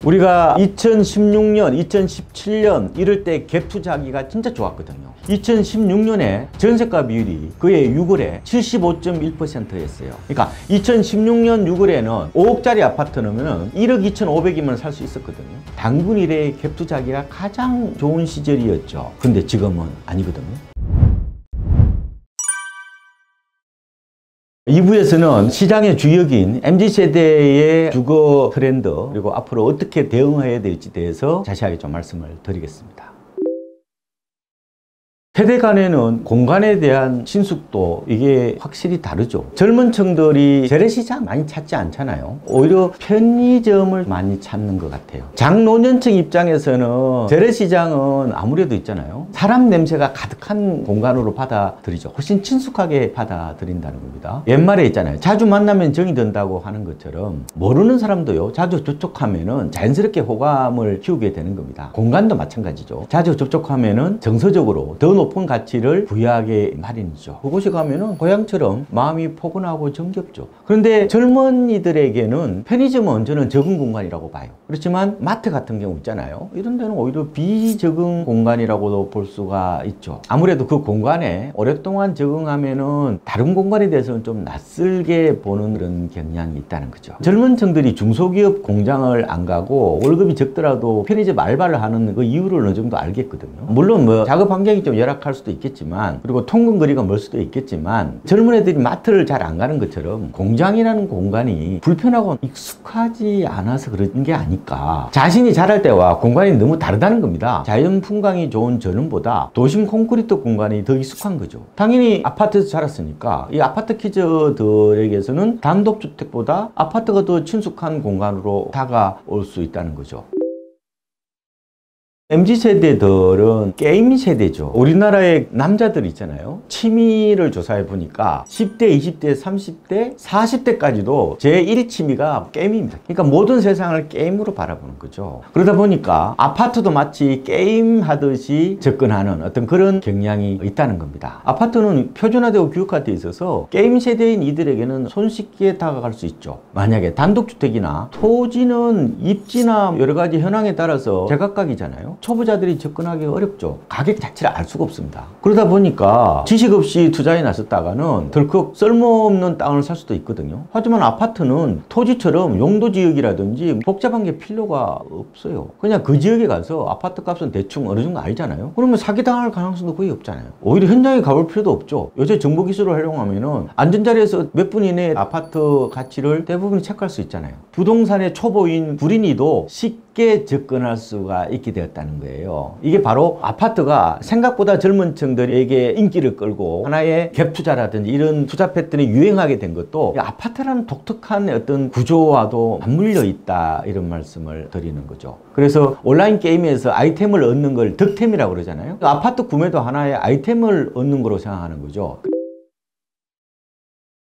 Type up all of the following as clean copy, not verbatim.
우리가 2016년, 2017년 이럴 때 갭 투자하기가 진짜 좋았거든요. 2016년에 전세가 비율이 그해 6월에 75.1%였어요. 그러니까 2016년 6월에는 5억짜리 아파트 넣으면 1억 2,500이면 살 수 있었거든요. 단군 이래 갭 투자하기가 가장 좋은 시절이었죠. 근데 지금은 아니거든요. 2부에서는 시장의 주역인 MZ세대의 주거 트렌드 그리고 앞으로 어떻게 대응해야 될지에 대해서 자세하게 좀 말씀을 드리겠습니다. 세대 간에는 공간에 대한 친숙도 이게 확실히 다르죠. 젊은 층들이 재래시장 많이 찾지 않잖아요. 오히려 편의점을 많이 찾는 것 같아요. 장노년층 입장에서는 재래시장은 아무래도 있잖아요. 사람 냄새가 가득한 공간으로 받아들이죠. 훨씬 친숙하게 받아들인다는 겁니다. 옛말에 있잖아요. 자주 만나면 정이 든다고 하는 것처럼 모르는 사람도요. 자주 접촉하면은 자연스럽게 호감을 키우게 되는 겁니다. 공간도 마찬가지죠. 자주 접촉하면은 정서적으로 더 높은 가치를 부여하게 마련이죠. 그곳에 가면은 고향처럼 마음이 포근하고 정겹죠. 그런데 젊은이들에게는 편의점은 저는 적응 공간이라고 봐요. 그렇지만 마트 같은 경우 있잖아요. 이런 데는 오히려 비적응 공간이라고도 볼 수가 있죠. 아무래도 그 공간에 오랫동안 적응하면은 다른 공간에 대해서는 좀 낯설게 보는 그런 경향이 있다는 거죠. 젊은 층들이 중소기업 공장을 안 가고 월급이 적더라도 편의점 알바를 하는 그 이유를 어느 정도 알겠거든요. 물론 뭐 작업 환경이 좀 열악할 수도 있겠지만 그리고 통근거리가 멀 수도 있겠지만 젊은 애들이 마트를 잘 안 가는 것처럼 공장이라는 공간이 불편하고 익숙하지 않아서 그런 게 아닐까. 자신이 자랄 때와 공간이 너무 다르다는 겁니다. 자연 풍광이 좋은 저는보다 도심 콘크리트 공간이 더 익숙한 거죠. 당연히 아파트에서 자랐으니까 이 아파트 키즈들에게서는 단독주택보다 아파트가 더 친숙한 공간으로 다가올 수 있다는 거죠. MZ세대들은 게임 세대죠. 우리나라의 남자들 있잖아요. 취미를 조사해 보니까 10대, 20대, 30대, 40대까지도 제1 취미가 게임입니다. 그러니까 모든 세상을 게임으로 바라보는 거죠. 그러다 보니까 아파트도 마치 게임 하듯이 접근하는 어떤 그런 경향이 있다는 겁니다. 아파트는 표준화되고 규격화되어 있어서 게임 세대인 이들에게는 손쉽게 다가갈 수 있죠. 만약에 단독주택이나 토지는 입지나 여러 가지 현황에 따라서 제각각이잖아요. 초보자들이 접근하기 어렵죠. 가격 자체를 알 수가 없습니다. 그러다 보니까 지식 없이 투자에 나섰다가는 덜컥 쓸모없는 땅을 살 수도 있거든요. 하지만 아파트는 토지처럼 용도지역이라든지 복잡한 게 필요가 없어요. 그냥 그 지역에 가서 아파트 값은 대충 어느 정도 알잖아요. 그러면 사기당할 가능성도 거의 없잖아요. 오히려 현장에 가볼 필요도 없죠. 요새 정보기술을 활용하면은 안전자리에서 몇 분 이내에 아파트 가치를 대부분 체크할 수 있잖아요. 부동산의 초보인 구린이도 쉽게 접근할 수가 있게 되었다는 거예요. 이게 바로 아파트가 생각보다 젊은 층들에게 인기를 끌고 하나의 갭 투자라든지 이런 투자 패턴이 유행하게 된 것도 아파트라는 독특한 어떤 구조와도 맞물려 있다 이런 말씀을 드리는 거죠. 그래서 온라인 게임에서 아이템을 얻는 걸 득템이라고 그러잖아요. 아파트 구매도 하나의 아이템을 얻는 거로 생각하는 거죠.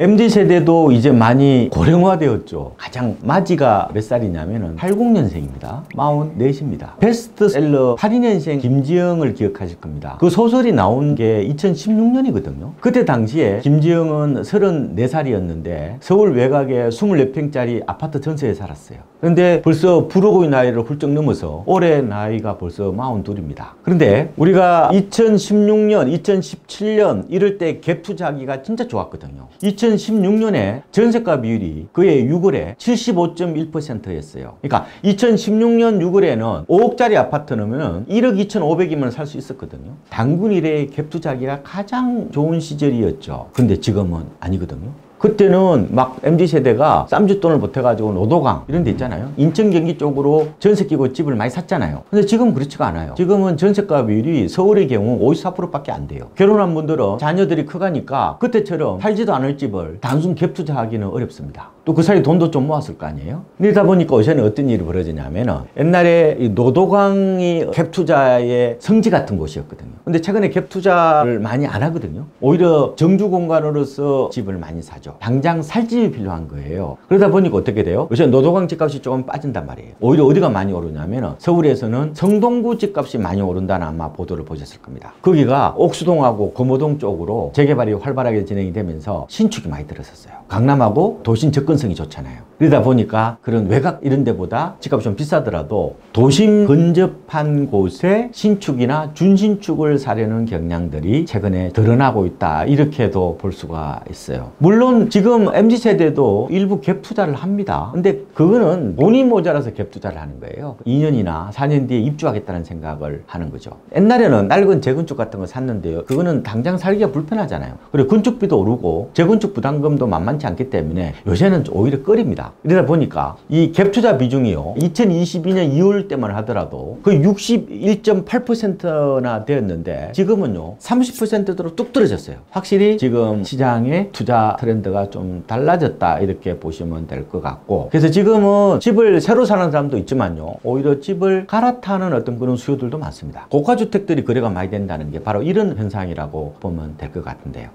MZ세대도 이제 많이 고령화되었죠. 가장 맞이가 몇 살이냐면은 80년생입니다. 44입니다. 베스트셀러 82년생 김지영을 기억하실 겁니다. 그 소설이 나온 게 2016년이거든요. 그때 당시에 김지영은 34살이었는데 서울 외곽에 24평짜리 아파트 전세에 살았어요. 그런데 벌써 불호의 나이를 훌쩍 넘어서 올해 나이가 벌써 42입니다. 그런데 우리가 2016년, 2017년 이럴 때 갭 투자하기가 진짜 좋았거든요. 2016년에 전세가 비율이 그해 6월에 75.1%였어요. 그러니까 2016년 6월에는 5억짜리 아파트 넣으면 1억 2,500이면 살 수 있었거든요. 단군 이래 갭 투자하기가 가장 좋은 시절이었죠. 근데 지금은 아니거든요. 그때는 막 MZ세대가 쌈짓돈을 보태가지고 노도강 이런 데 있잖아요. 인천 경기 쪽으로 전세 끼고 집을 많이 샀잖아요. 근데 지금은 그렇지가 않아요. 지금은 전세가 비율이 서울의 경우 54%밖에 안 돼요. 결혼한 분들은 자녀들이 커가니까 그때처럼 살지도 않을 집을 단순 갭 투자하기는 어렵습니다. 또 그 사이 돈도 좀 모았을 거 아니에요. 그러다 보니까 요새는 어떤 일이 벌어지냐면은 옛날에 이 노도강이 갭 투자의 성지 같은 곳이었거든요. 근데 최근에 갭 투자를 많이 안 하거든요. 오히려 정주 공간으로서 집을 많이 사죠. 당장 살 집이 필요한 거예요. 그러다 보니까 어떻게 돼요? 요새 노도강 집값이 조금 빠진단 말이에요. 오히려 어디가 많이 오르냐면은 서울에서는 성동구 집값이 많이 오른다는 아마 보도를 보셨을 겁니다. 거기가 옥수동하고 금호동 쪽으로 재개발이 활발하게 진행이 되면서 신축이 많이 들어섰어요. 강남하고 도심 접근 접근성이 좋잖아요. 그러다 보니까 그런 외곽 이런 데보다 집값이 좀 비싸더라도 도심 근접한 곳에 신축이나 준신축을 사려는 경향들이 최근에 드러나고 있다. 이렇게도 볼 수가 있어요. 물론 지금 MZ세대도 일부 갭 투자를 합니다. 근데 그거는 돈이 모자라서 갭 투자를 하는 거예요. 2년이나 4년 뒤에 입주하겠다는 생각을 하는 거죠. 옛날에는 낡은 재건축 같은 거 샀는데요. 그거는 당장 살기가 불편하잖아요. 그리고 건축비도 오르고 재건축 부담금도 만만치 않기 때문에 요새는 오히려 꺼립니다. 이러다 보니까 이 갭 투자 비중이요. 2022년 2월 때만 하더라도 거의 61.8%나 되었는데 지금은요 30%대로 뚝 떨어졌어요. 확실히 지금 시장의 투자 트렌드가 좀 달라졌다 이렇게 보시면 될 것 같고, 그래서 지금은 집을 새로 사는 사람도 있지만요 오히려 집을 갈아타는 어떤 그런 수요들도 많습니다. 고가주택들이 거래가 많이 된다는 게 바로 이런 현상이라고 보면 될 것 같은데요.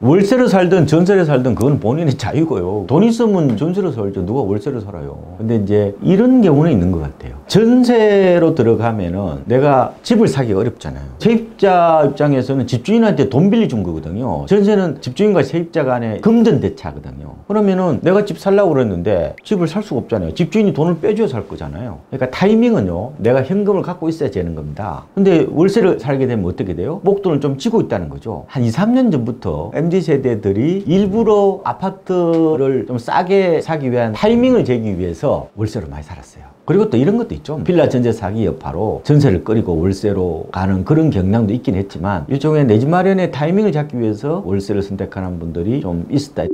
월세를 살든 전세를 살든 그건 본인의 자유고요. 돈 있으면 전세로 살죠. 누가 월세를 살아요. 근데 이제 이런 경우는 있는 것 같아요. 전세로 들어가면은 내가 집을 사기 어렵잖아요. 세입자 입장에서는 집주인한테 돈 빌려준 거거든요. 전세는 집주인과 세입자 간의 금전대차거든요. 그러면은 내가 집 살려고 그랬는데 집을 살 수가 없잖아요. 집주인이 돈을 빼줘야 살 거잖아요. 그러니까 타이밍은요 내가 현금을 갖고 있어야 되는 겁니다. 근데 월세를 살게 되면 어떻게 돼요? 목돈을 좀 쥐고 있다는 거죠. 한 2, 3년 전부터 MZ세대들이 일부러 아파트를 좀 싸게 사기 위한 타이밍을 재기 위해서 월세로 많이 살았어요. 그리고 또 이런 것도 있죠. 빌라 전세 사기 여파로 전세를 꺼리고 월세로 가는 그런 경향도 있긴 했지만 일종의 내 집 마련의 타이밍을 잡기 위해서 월세를 선택하는 분들이 좀 있었다.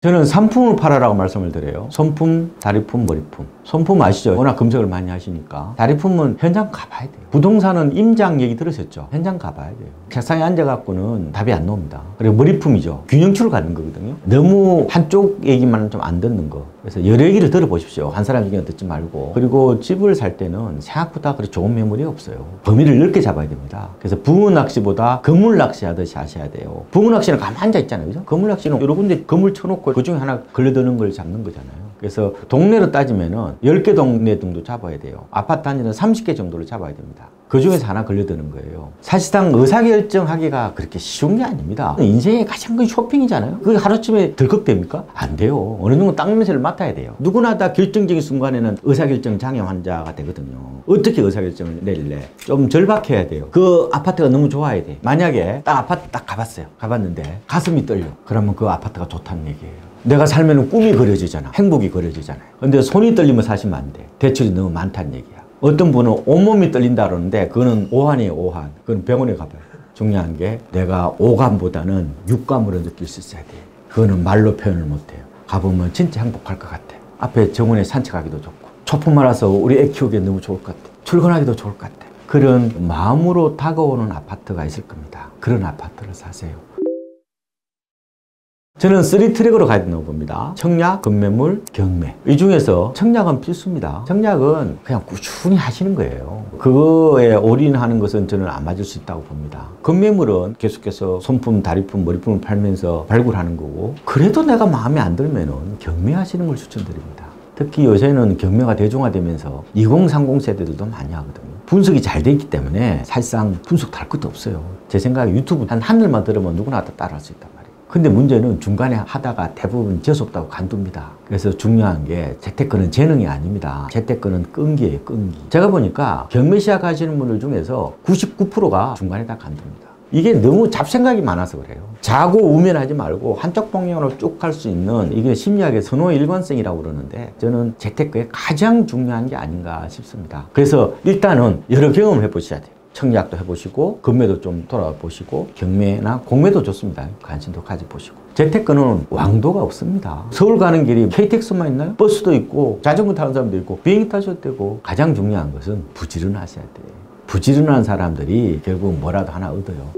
저는 상품을 팔아라고 말씀을 드려요. 손품, 다리품, 머리품. 손품 아시죠? 워낙 검색을 많이 하시니까. 다리품은 현장 가봐야 돼요. 부동산은 임장 얘기 들으셨죠? 현장 가봐야 돼요. 책상에 앉아갖고는 답이 안 나옵니다. 그리고 머리품이죠. 균형추를 가는 거거든요. 너무 한쪽 얘기만 좀 안 듣는 거. 그래서 여러 얘기를 들어보십시오. 한 사람 얘기만 듣지 말고. 그리고 집을 살 때는 생각보다 그렇게 좋은 매물이 없어요. 범위를 넓게 잡아야 됩니다. 그래서 붕어 낚시보다 그물 낚시 하듯이 하셔야 돼요. 붕어 낚시는 가만 앉아 있잖아요. 그죠? 그물 낚시는 여러 군데 그물 쳐놓고 그 중에 하나 걸려드는 걸 잡는 거잖아요. 그래서 동네로 따지면은 10개 동네 정도 잡아야 돼요. 아파트 단지는 30개 정도를 잡아야 됩니다. 그 중에서 하나 걸려드는 거예요. 사실상 의사결정하기가 그렇게 쉬운 게 아닙니다. 인생의 가장 큰 쇼핑이잖아요. 그게 하루쯤에 덜컥됩니까? 안 돼요. 어느 정도 땅 냄새를 맡아야 돼요. 누구나 다 결정적인 순간에는 의사결정 장애 환자가 되거든요. 어떻게 의사결정을 내릴래? 좀 절박해야 돼요. 그 아파트가 너무 좋아야 돼. 만약에 딱 아파트 딱 가봤어요. 가봤는데 가슴이 떨려. 그러면 그 아파트가 좋다는 얘기예요. 내가 살면 꿈이 그려지잖아. 행복이 그려지잖아요. 근데 손이 떨리면 사시면 안 돼. 대출이 너무 많다는 얘기야. 어떤 분은 온몸이 떨린다 그러는데 그거는 오한이에요, 오한. 그건 병원에 가봐요. 중요한 게 내가 오감보다는 육감으로 느낄 수 있어야 돼. 그거는 말로 표현을 못해요. 가보면 진짜 행복할 것 같아. 앞에 정원에 산책하기도 좋고 초품 말아서 우리 애 키우기에 너무 좋을 것 같아. 출근하기도 좋을 것 같아. 그런 마음으로 다가오는 아파트가 있을 겁니다. 그런 아파트를 사세요. 저는 3트랙으로 가야 된다고 봅니다. 청약, 급매물, 경매. 이 중에서 청약은 필수입니다. 청약은 그냥 꾸준히 하시는 거예요. 그거에 올인하는 것은 저는 안 맞을 수 있다고 봅니다. 급매물은 계속해서 손품, 다리품, 머리품을 팔면서 발굴하는 거고, 그래도 내가 마음에 안 들면은 경매하시는 걸 추천드립니다. 특히 요새는 경매가 대중화되면서 2030 세대들도 많이 하거든요. 분석이 잘 돼 있기 때문에 사실상 분석 달 것도 없어요. 제 생각에 유튜브 한 하늘만 들으면 누구나 다 따라할 수 있단 말이에요. 근데 문제는 중간에 하다가 대부분 재수없다고 간둡니다. 그래서 중요한 게 재테크는 재능이 아닙니다. 재테크는 끈기예요, 끈기. 제가 보니까 경매 시작하시는 분들 중에서 99%가 중간에 다 간둡니다. 이게 너무 잡생각이 많아서 그래요. 자고 우면하지 말고 한쪽 방향으로 쭉 갈 수 있는, 이게 심리학의 선호의 일관성이라고 그러는데 저는 재테크의 가장 중요한 게 아닌가 싶습니다. 그래서 일단은 여러 경험을 해보셔야 돼요. 청약도 해보시고 금매도 좀 돌아보시고 경매나 공매도 좋습니다. 관심도 가져보시고. 재테크는 왕도가 없습니다. 서울 가는 길이 KTX만 있나요? 버스도 있고 자전거 타는 사람도 있고 비행기 타셔도 되고, 가장 중요한 것은 부지런하셔야 돼요. 부지런한 사람들이 결국 뭐라도 하나 얻어요.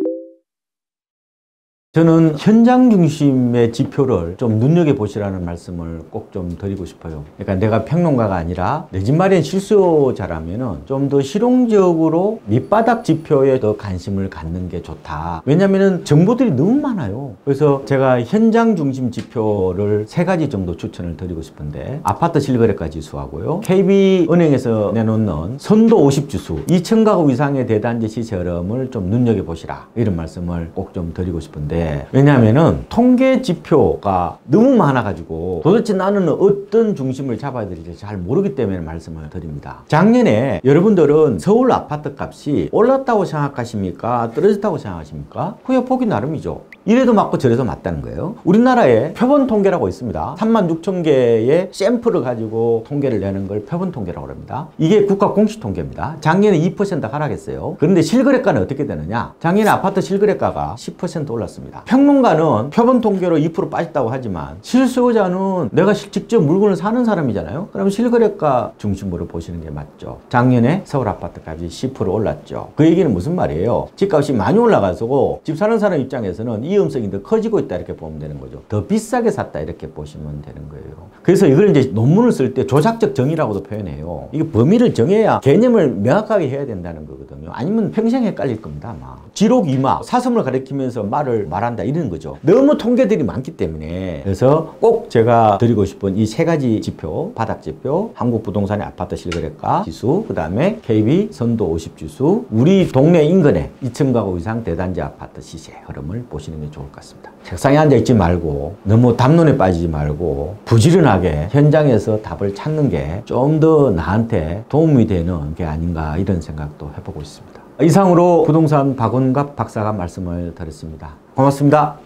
저는 현장 중심의 지표를 좀 눈여겨보시라는 말씀을 꼭 좀 드리고 싶어요. 그러니까 내가 평론가가 아니라 내 집 마련 실수요자라면 좀 더 실용적으로 밑바닥 지표에 더 관심을 갖는 게 좋다. 왜냐하면 정보들이 너무 많아요. 그래서 제가 현장 중심 지표를 3가지 정도 추천을 드리고 싶은데, 아파트 실거래가 지수하고요, KB은행에서 내놓는 선도 50지수, 2,000가구 이상의 대단지 시세 흐름을 좀 눈여겨보시라, 이런 말씀을 꼭 좀 드리고 싶은데, 돼. 왜냐하면은 통계 지표가 너무 많아가지고 도대체 나는 어떤 중심을 잡아야 될지 잘 모르기 때문에 말씀을 드립니다. 작년에 여러분들은 서울 아파트 값이 올랐다고 생각하십니까? 떨어졌다고 생각하십니까? 그냥 보기 나름이죠. 이래도 맞고 저래도 맞다는 거예요. 우리나라에 표본 통계라고 있습니다. 36,000개의 샘플을 가지고 통계를 내는 걸 표본 통계라고 합니다. 이게 국가 공식 통계입니다. 작년에 2% 하락했어요. 그런데 실거래가는 어떻게 되느냐? 작년에 아파트 실거래가가 10% 올랐습니다. 평론가는 표본 통계로 2% 빠졌다고 하지만 실수요자는 내가 직접 물건을 사는 사람이잖아요. 그럼 실거래가 중심으로 보시는 게 맞죠. 작년에 서울 아파트 값이 10% 올랐죠. 그 얘기는 무슨 말이에요? 집값이 많이 올라가서 집 사는 사람 입장에서는 이 위험성이 더 커지고 있다 이렇게 보면 되는 거죠. 더 비싸게 샀다 이렇게 보시면 되는 거예요. 그래서 이걸 이제 논문을 쓸 때 조작적 정의라고도 표현해요. 이게 범위를 정해야 개념을 명확하게 해야 된다는 거거든요. 아니면 평생 헷갈릴 겁니다. 아마. 지록 이마, 사슴을 가리키면서 말을 말한다 이런 거죠. 너무 통계들이 많기 때문에. 그래서 꼭 제가 드리고 싶은 이 세 가지 지표, 바닥 지표, 한국 부동산의 아파트 실거래가 지수, 그 다음에 KB 선도 50 지수, 우리 동네 인근의 2층 가구 이상 대단지 아파트 시세 흐름을 보시는 게 좋을 것 같습니다. 책상에 앉아 있지 말고 너무 담론에 빠지지 말고 부지런하게 현장에서 답을 찾는 게 좀 더 나한테 도움이 되는 게 아닌가 이런 생각도 해보고 있습니다. 이상으로 부동산 박원갑 박사가 말씀을 드렸습니다. 고맙습니다.